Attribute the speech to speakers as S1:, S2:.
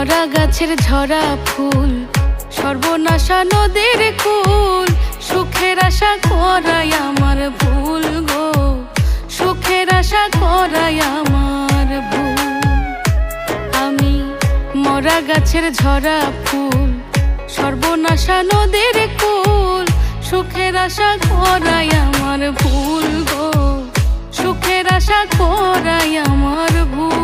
S1: মরা গাছের ঝরা ফুল, সর্বনাশা নদীর কুল, সুখের আশা করাই আমার ভুল গো, সুখের আশা করাই আমার ভুল। আমি মরা গাছের ঝরা ফুল, সর্বনাশা নদীর কুল, সুখের আশা করাই আমার ভুল গো, সুখের আশা করাই আমার ভুল।